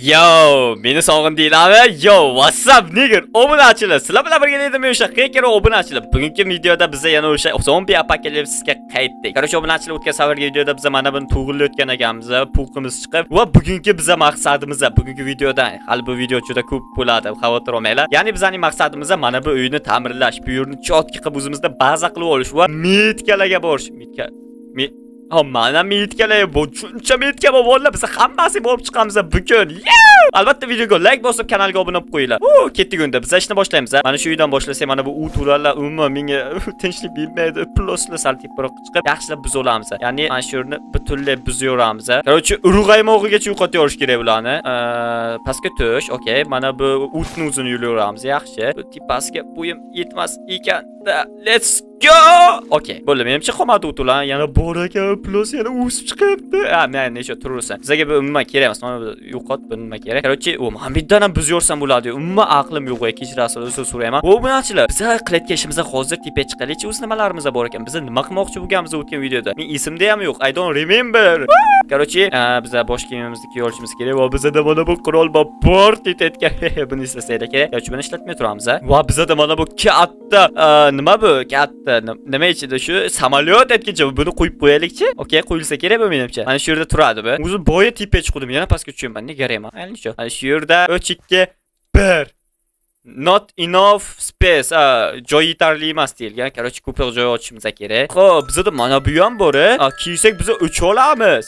Yo, meni sog'indinglarmi? Yo, what's up nigger? Obunachilar, sizlar bilan birga edim o'sha hacker obunachilar. Bugungi videoda biz yana o'sha zombie apokalipsisga qaytdik. Qarshi obunachilar o'tgan safargi videoda biz mana buni to'g'rilayotgan ekanmiz, pulqimiz chiqib va bugungi biz maqsadimiz, bugungi videoda hali bu video juda ko'p bo'ladi, xavotir olmanglar. Ya'ni bizning maqsadimiz mana bu uyni ta'mirlash, bu yerni chotki qilib o'zimizda baza qilib olish va mitkalarga borish. Mana mitkalar bu shuncha mitka bo'lib, biz hammasi bo'lib chiqamiz bugun. Albatta videoga like bosib, kanalga obuna bo'lib qo'yinglar. Ketdik unda. Biz ishni boshlaymiz. Mana shu uydan boshlasak, mana bu u turarlar umuman menga tinchlik bermaydi. Pluslar sal teproq chiqib, yaxshilab buz olamiz. Ya'ni mana shu yerni butunlay buz yoramiz. Qarochi, urug'aymog'igacha yo'qotib yorish kerak bularni. Pastga tush, okey. Mana bu o'tni o'zini yo'lyoramiz, yaxshi. Bu tipasga bo'yim yetmas ekan. Let's go! Okay, bo'ldi. Menimcha qolmadi o'tlar. Yana bor ekan, plus yana o'sib chiqibdi. Men necha turursan. Bizga bu umuman kerak emas. Mana yo'qot, bu nima kerak? Qarochi, Muhammaddan ham biz yorsan bo'ladi. Umuman aqlim yo'q, kechirasiz, o'zim so'rayman. Obunachilar, biz qilayotgan ishimizda hozir tepa chiqaylik. O'z nimalarimiz bor ekan? Biz nima qilmoqchi bo'lganimiz o'tgan videoda. Men esimda ham yo'q. I don't remember. Qarochi, biz bosh kiyimimizni kiyib olishimiz kerak va bizda mana bu qurol bor tetayotgan. Buni islasaylik kerak. Yoki buni ishlatmay turamiz. Va bizda mana bu katta nima bu? Katta nima ichida shu samolyot aytgancha buni qo'yib qo'yaylikchi. Okay, qo'yilsa kerak bu menimcha. Mana shu yerda turadi bu. O'zi boya tepa chiqdim, yana pastga tushaman. Nega qarayman? Ayniqcha. Mana shu yerda 3-2-1. Not enough space. Joy yetarli emas deyilgan. Qarochi, ko'proq joy ochishimiz kerak. Xo'p, bizda mana bu ham bor. Kiysak biz 3 olamiz.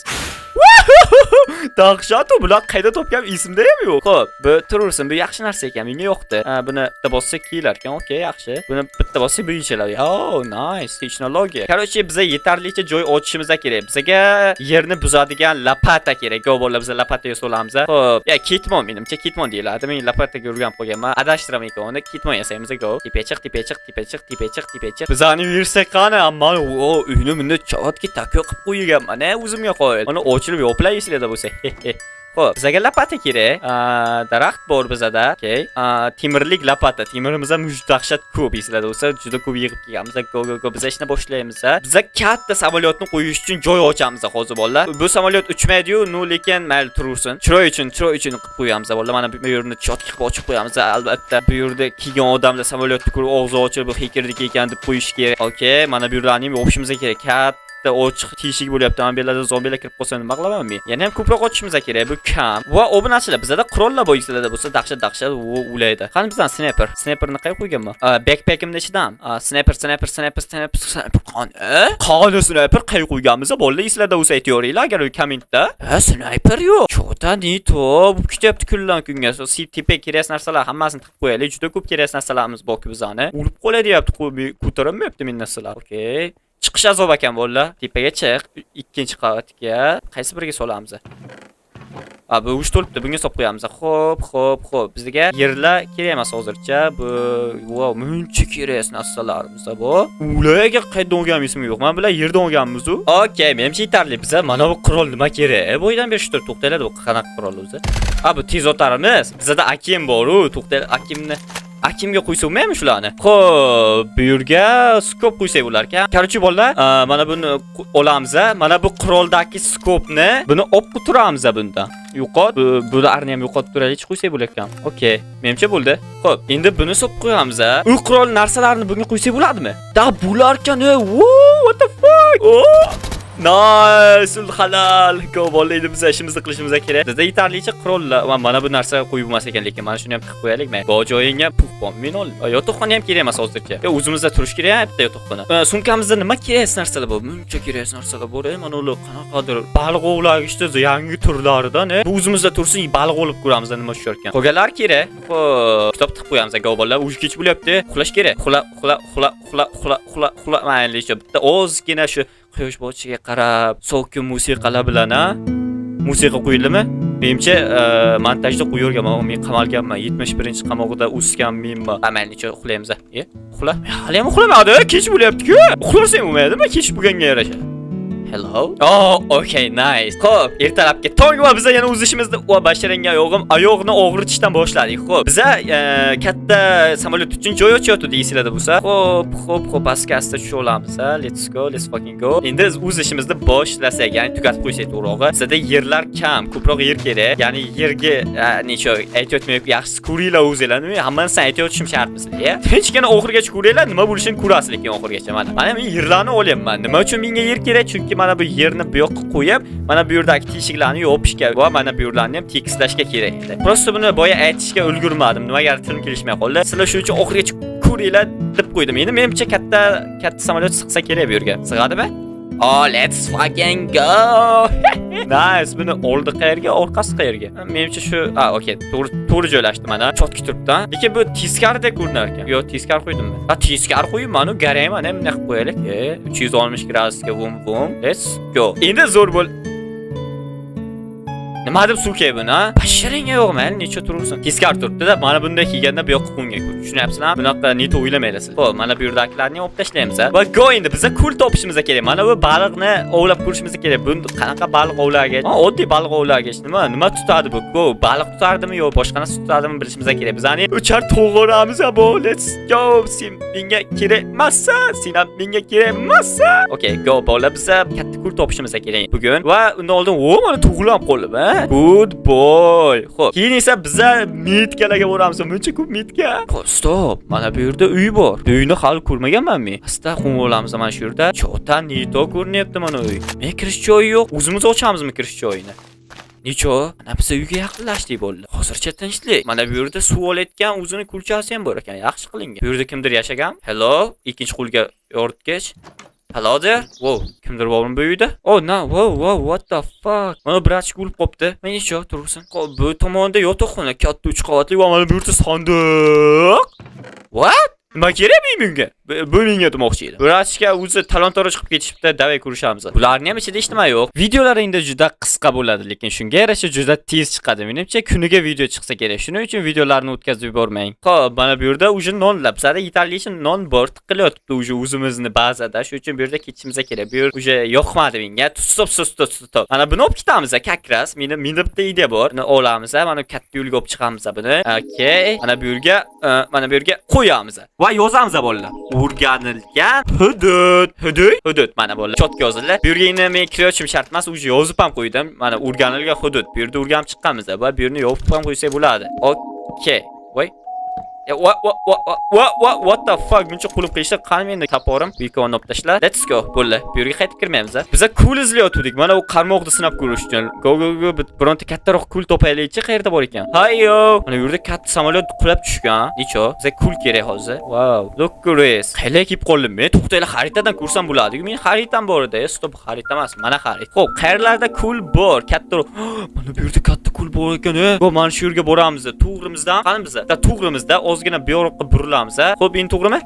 Dahshat, bular qayda topgan esimda ham yo'q. Xo'p, bu turursin, bu yaxshi narsa ekan, menga yoqdi. Buni bitta bossak kiyilar ekan, okey, yaxshi. Buni bitta bossak bu yechiladi. Oh, nice, texnologiya. Qarochi, bizga yetarlicha joy ochishimiz kerak. Bizga yerni buzadigan lapata kerak. Go bo'lib, biz lapataga solamiz. Xo'p, ketmon menimcha ketmon deyiladi. Men lapataga urgan qo'yganman. Adashtiraman ekan, uni ketmon yasaymiz. Go. Tepachiq. Bizani yursak qani, ammo uyni bunda chavotga takyo qilib qo'yganman. O'zimga qo'yil. Uni ochilib yo'qlayishlar bo'lsa. Xo'p, bizga lapata kerak. Daraxt bor bizda. Okay. Temirlik lapata. Temirimiz ham dahshat ko'p eslarda bo'lsa, juda ko'p yig'ib kelganmiz. Go. Biz ishni boshlaymiz. Biz katta samolyotni qo'yish uchun joy ochamiz hozir bolalar. Bu samolyot uchmaydi-yu, lekin mayli turursin. Chiroy uchun qilib qo'yamiz bolalar. Mana bu yerni chotki qilib ochib qo'yamiz. Albatta, bu yerda kelgan odamlar samolyotni ko'rib og'zi ochib, bu hekerdek ekan deb qo'yish kerak. Okay, mana bu yerlarni ham o'pishimiz kerak. Ochiq teshik bo'lyapti. Mana bu yerlarda zombilar kirib qolsa nima qilaman men? Yana ham ko'proq ochishimiz kerak. Bu kam. Va obunachilar, bizda qurollar bo'yislarda bo'lsa dahshat o'laydi. Qani bizdan sniperni qo'yib qo'yganman. Backpackimda ichidan. Sniper qani? Qani sniper qo'yib qo'yganmiz. Bolalar eslarda bo'lsa aytyoringlar agar kommentda. Sniper yo'q. Chota nito, bu ketyapti kundan kunga. Tepa kerak narsalar hammasini qilib qo'yaylik. Juda ko'p kerak narsalarimiz bor bizani. O'lib qoladi deyapti, ko'tarilmayapti men narsalar. Okay. Chiqish azob ekan bolalar. Tepaga chiq, ikkinchi qavatga. Qaysi biriga solamiz? Bu uch to'libdi, bunga solib qo'yamiz. Xo'p. Bizga yerlar kerak emas hozircha. Bu muncha kerak narsalarimiz bor. Ularga qayerdan olganimizmi yo'q. Men bilan yerdan olganmiz-ku. Okay, menimcha yetarli. Bizga mana bu qurol nima kerak? Bo'ydan berish tur to'xtaylar, bu qanaqa qurol o'zi? Bu tez otarimiz. Bizda akim bor-ku, to'xtaylar, akimga qo'ysa bo'lmaymi shularni? Xo'p, bu yerga skop qo'ysak bo'lar-ekan. Qarochi bolalar, mana buni olamiz. Mana bu quroldagi skopni buni olib turamiz bundan. Yo'qot, bularni ham yo'qotib turaylik, qo'ysak bo'lar-ekan. Okay, menimcha bo'ldi. Xo'p, endi buni solib qo'yamiz. U qurol narsalarni bunga qo'ysak bo'ladimi? Bular-ekan, what the fuck? Nice, halal. Go bo'ldi, biz ishimizni qilishimiz kerak. Bizda yetarlicha qurollar va mana bu narsa qo'yib bo'lmas ekan, lekin mana shuni ham qilib qo'yaylik. Bu joyingga puh men ol. Yotoqxona ham kerak emas hozircha. O'zimizda turish kerak, bitta yotoqxona. Sumkamizda nima kerak narsalar bor? Muncha kerak narsalar bor. Mana ular qanaqadir baliq ovlagishda yangi turlaridan. Bu o'zimizda tursin, baliq olib ko'ramiz nima tushar ekan. Qolganlar kerak. Xo'p, kitob tiqib qo'yamiz. Go bolalar, uch kech bo'lyapti. Uxlash kerak. Uxla. Mayli, bitta ozgina shu quyosh botishiga qarab, sokin musiqalar bilan musiqa qo'yildimi? Menimcha montajda qo'yilgan, men qamalganman. 71-qamoqda o'sgan menman. Amalnicha uxlaymiz. Uxla. Hali ham uxlamadi, kech bo'lyapti-ku. Uxlarsang bo'lmaydimi? Kech bo'lganga yarasha. Hello. Oh, okay, nice. Xo'p, ertalabki tong va biz yana o'z ishimizda va basharanga oyoqni og'ritishdan boshladik. Xo'p, biz katta samolyot uchun joy ochyapti deysizlar bo'lsa. Xo'p, pastga tusha olamiz. Let's go, let's fucking go. Endi o'z ishimizni boshlasak, ya'ni tugatib qo'ysak to'g'ri. Bizda yerlar kam, ko'proq yer kerak. Ya'ni yerga necha aytayotmayman, yaxshi ko'ringlar o'zinglarni. Hammasini aytayotishim shart bizlar. Tinchgina oxirigacha ko'ringlar, nima bo'lishini ko'rasiz lekin oxirigacha. Mana men yerlarni olyapman. Nima uchun menga yer kerak? Chunki mana bu yerni bu yoqqa qo'yib, mana bu yerdagi teshiklarni yopishga va mana bu yerlarni ham tekislashga kerak edi. Prosta buni boya aytishga ulgurmadim. Nimaga tilim kelishmay qoldi. Sizlar shuning uchun oxirigacha ko'ringlar deb qo'ydim. Endi menimcha katta samolyot sig'sa kerak bu yerga. Sig'adimi? Oh, let's fucking go. Nice. Buni oldi qayerga, orqasi qayerga? Menimcha shu, okey, to'g'ri joylashdi mana. Chotki turibdi. Lekin bu teskaridek ko'rinar ekan. Yo'q, teskari qo'ydimmi? Teskari qo'yib, mana garang mana bunday qilib qo'yaylik. 360 gradusga vum. Let's go. Endi zo'r bo'l. Nima deb suv key buni? Basharingga yo'qmi? Necha turursan? Teskari turibdi-da. Mana bunday kelganda bu yoqqa qo'ngan. Tushunyapsizlarmi? Bunaqa neta o'ylamaysiz. Xo'p, mana bu yerdagilarni olib tashlaymiz. Va go endi bizga kul topishimiz kerak. Mana bu baliqni ovlab ko'rishimiz kerak. Bu qanaqa baliq ovlagach? Oddiy baliq ovlagach nima tutadi bu? Go, baliq tutardimi yo boshqa narsa tutadimi bilishimiz kerak. Bizani uchar to'g'ramiz bu. Let's go. Sen menga kerak emas-a? Sen ham menga kerak emas-a? Okay, go bola bizga katta kul topishimiz kerak bugun. Va undan oldin mana tug'ilib qolib, Good boy. Xo'p, keyin esa biza mitkalarga boramiz. Muncha ko'p mitka. Xo'p, stop. Mana bu yerda uy bor. Uyni hali ko'rmaganman men. Asta qo'yib olamiz mana shu yerda. Cho'tan neto ko'rinyapti mana uy. Men kirish joyi yo'q. O'zimiz ochamizmi kirish joyini? Necho? Mana biz uyga yaqinlashdik bo'ldi. Hozircha tinchlik. Mana bu yerda suv olayotgan o'zini kulchasi ham bor ekan. Yaxshi qilingan. Bu yerda kimdir yashagan? Hello, ikkinchi qo'lga yoritgach. Hello there. Wow, kimdir bormi bu uyda? Oh no, wow, what the fuck? Mana brachka o'lib qopti. Men necha tursin? Bu tomonda yotoqxona, katta 3 qavatli va mana bu yerda sandiq. What? Nima kerak bunga? Bu menga demoqchi edi. Brachka o'zi talon-toroj qilib ketishibdi, davay ko'rishamiz. Bularning ham ichida hech nima yo'q. Videolar endi juda qisqa bo'ladi, lekin shunga yarasha juda tez chiqadi. Menimcha kuniga video chiqsa kerak. Shuning uchun videolarni o'tkazib yubormang. Xo'p, mana bu yerda uje nonlab, bizda yetarlicha non bor, tiqilyapti uje o'zimizni bazada. Shuning uchun bu yerda ketishimiz kerak. Bu yer uje yoqmadi menga. Stop. Mana buni olib ketamiz, kakras. Menda bitta ideya bor. Buni olamiz, mana katta yo'lga olib chiqamiz buni. Okay. Mana bu yerga qo'yamiz. Va yozamiz bolalar. O'rganilgan hudud. Mana bolalar. Chotga yozildi. Bu yerga endi men kirishim shart emas, uje yozib ham qo'ydim. Mana o'rganilgan hudud. Bu yerda o'rganib chiqqanmiz va bu yerni yopib ham qo'ysak bo'ladi. Okay. Voy. What the fuck? Buncha qulib qilishdi. Qani menda kaporim. Bu ikkovini olib tashla. Let's go. Bo'ldi. Bu yerga qaytib kirmaymiz. Biz kul izlayotdik. Mana u qarmoqni sinab ko'rish uchun. Go. Bironta kattaroq kul topaylikchi. Qayerda bor ekan? Hayyo. Mana bu yerda katta samolyot qulab tushgan. Necho? Bizga kul kerak hozir. Wow. Look at this. Qayerga kelib qoldim men? To'xtaylar, xaritadan ko'rsam bo'ladi. Men xaritam bor edi. Stop, xarita emas. Mana xarit. Xo'p, qayerlarda kul bor? Kattaroq. Mana bu yerda katta kul bor ekan. Go, mana shu yerga boramiz. To'g'rimizdan. Qani bizda? To'g'rimizda ozgina bu yoqqa burilamiz. Xo'p, endi to'g'rimi?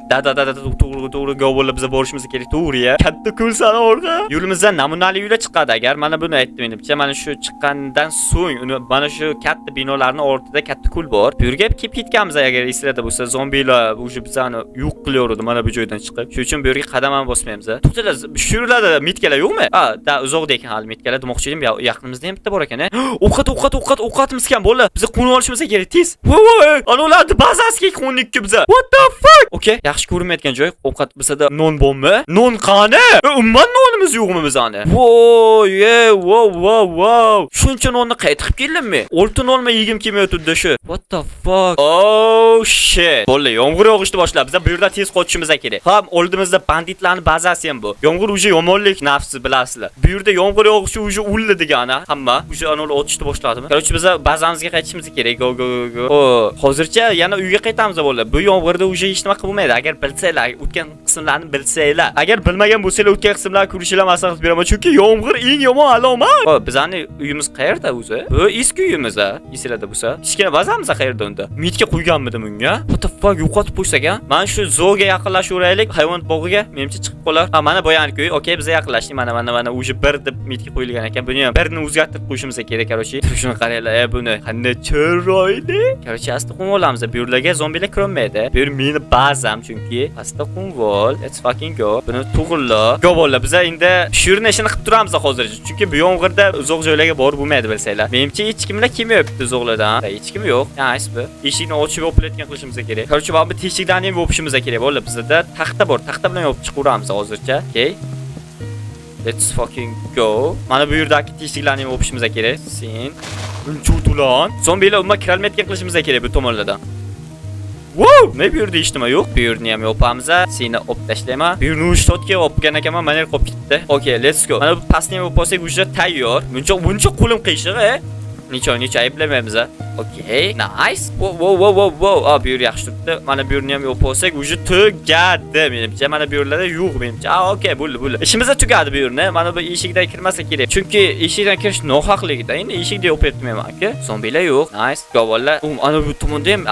To'g'ri go bo'lib biz borishimiz kerak. To'g'ri-ya. Katta kul sana orqa. Yo'limizdan namunali uylar chiqadi agar mana buni aytdim menimcha. Mana shu chiqqandan so'ng mana shu katta binolarning ortida katta kul bor. Bu yerga kelib ketganmiz agar esingizda bo'lsa, zombilar o'sha bizani yo'q qilaverdi mana bu joydan chiqib. Shuning uchun bu yerga qadam ham bosmaymiz. To'xtalar, shu yerlarda mitkalar yo'qmi? Uzoqda ekan hali mitkalar demoqchi edim. Yaqinimizda ham bitta bor ekan. O'qatimiz kam bo'lar. Biz qo'nib olishimiz kerak tez. Voy, anolarni bazasiga qo'ndik biza. What the fuck? Okay, yaxshi ko'rinmayotgan joy. Ovqat bizada non bormi? Non qani? Umuman nonimiz yo'qmi bizani? Wow. Shuncha nonni qaytib keldimmi? Oltin olma yegim kelmayotdi shu. What the fuck? Oh shit. Bo'ldi, yomg'ir yog'ishni boshlab. Biz bu yerda tez qochishimiz kerak. Ham oldimizda banditlarning bazasi ham bu. Yomg'ir uje yomonlik nafsi bilasizlar. Bu yerda yomg'ir yog'ishi uje o'ldi degani. Hamma uje anolar otishni boshladimi? Korоче, biz bazamizga qaytishimiz kerak. Go. Hozircha yana uyga qaytamiz bo'ladi. Bu yomg'irda uje hech nima qilib bo'lmaydi. Agar bilsanglar, o'tgan qismlarni bilsanglar. Agar bilmagan bo'lsanglar, o'tgan qismlarni ko'rishinglar maslahat beraman. Chunki yomg'ir eng yomon alomat. Xo'p, bizning uyimiz qayerda o'zi? Bu eski uyimiz, esingizda bo'lsa. Kichkina bazamiz qayerda unda? Mitga qo'yganmidim unga? What the fuck, yo'qotib qo'ysak-a? Mana shu zo'ga yaqinlashaveraylik, hayvonot bog'iga. Menimcha chiqib qolar. Mana boyangi Okay, biz yaqinlashdik. Mana uje bir deb mitga qo'yilgan ekan. Buni ham birini o'zgartirib qo'yishimiz kerak, korоче. Shuni Buni qaranglar, buni. Qanday chiroyli. Короче, asta qum olamiz. Bu yerlarga zombilar kirolmaydi. Bu yer meni bazam chunki. Asta qum vol. Let's fucking go. Buni to'g'irla. Go bo'ldi. Biz endi shu yerni ishini qilib turamiz hozircha. Chunki bu yomg'irda uzoq joylarga borib bo'lmaydi bilsanglar. Menimcha hech kimlar kelmayapti uzoqlardan. Hech kim yo'q. Nice bu. Eshikni ochib yopiladigan qilishimiz kerak. Короче, bu teshikdan ham yopishimiz kerak. Bo'ldi, bizda taxta bor. Taxta bilan yopib chiqaveramiz hozircha. Okay. Let's fucking go. Mana bu yerdagi teshiklarni ham yopishimiz kerak. Sen unchutulan. Zombilar umuman kirolmayotgan qilishimiz kerak bu tomonlardan. Wow! Ne bu yerda ishdimi yo'q? Bu yerni ham yopamiz. Seni olib tashlayman. Bu yerni ushtotga olgan ekanman, mana qolib ketdi. Okay, let's go. Mana bu pastni ham olsak, ujra tayyor. Buncha qo'lim qiyshiq, Necha ayblamaymiz. Okay, nice. Wow. Bu yer yaxshi turibdi. Mana bu yerni ham yopib olsak, ujra tugadi menimcha. Mana bu yerlarda yo'q menimcha. Okay, bo'ldi. Ishimiz tugadi bu yerni. Mana bu eshikdan kirmasa kerak. Chunki eshikdan kirish nohaqligida. Endi eshikda yopib men-ku. Zombilar yo'q. Nice. Go'vollar. Ana bu tomonda ham,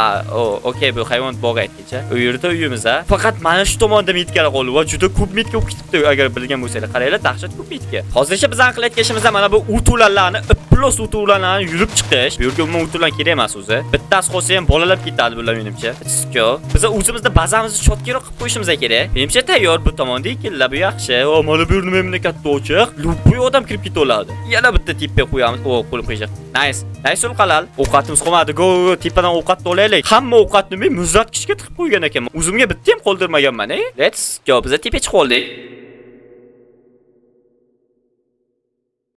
okay, bu hayvonot bog'i aytgancha. U yerda uyimiz. Faqat mana shu tomonda mitklar qoldi va juda ko'p mitka bo'lib ketibdi. Agar bilgan bo'lsanglar, qaranglar, dahshat ko'p mitka. Hozircha biz qilayotgan ishimiz mana bu utularlarni, plus utularlarni yurib chiqish. Bu yerga umuman utular kerak emas o'zi. Bittasi qolsa ham bolalar ketadi bular menimcha. Let's-go. Biz o'zimizda bazamizni chotkiroq qilib qo'yishimiz kerak. Menimcha tayyor bu tomonda ekinlar, bu yaxshi. Mana bu yerni men katta ochiq. Lupoy odam kirib keta oladi. Yana bitta tipga qo'yamiz. Qo'yib qo'yishaq. Nice. Nice qalal. Ovqatimiz qolmadi. Go, tepadan ovqat olaylik. Hamma ovqatni men muzlatgichga tiqib qo'ygan ekanman. O'zimga bitta ham qoldirmaganman, Let's go. Biz tepaga chiqib oldik.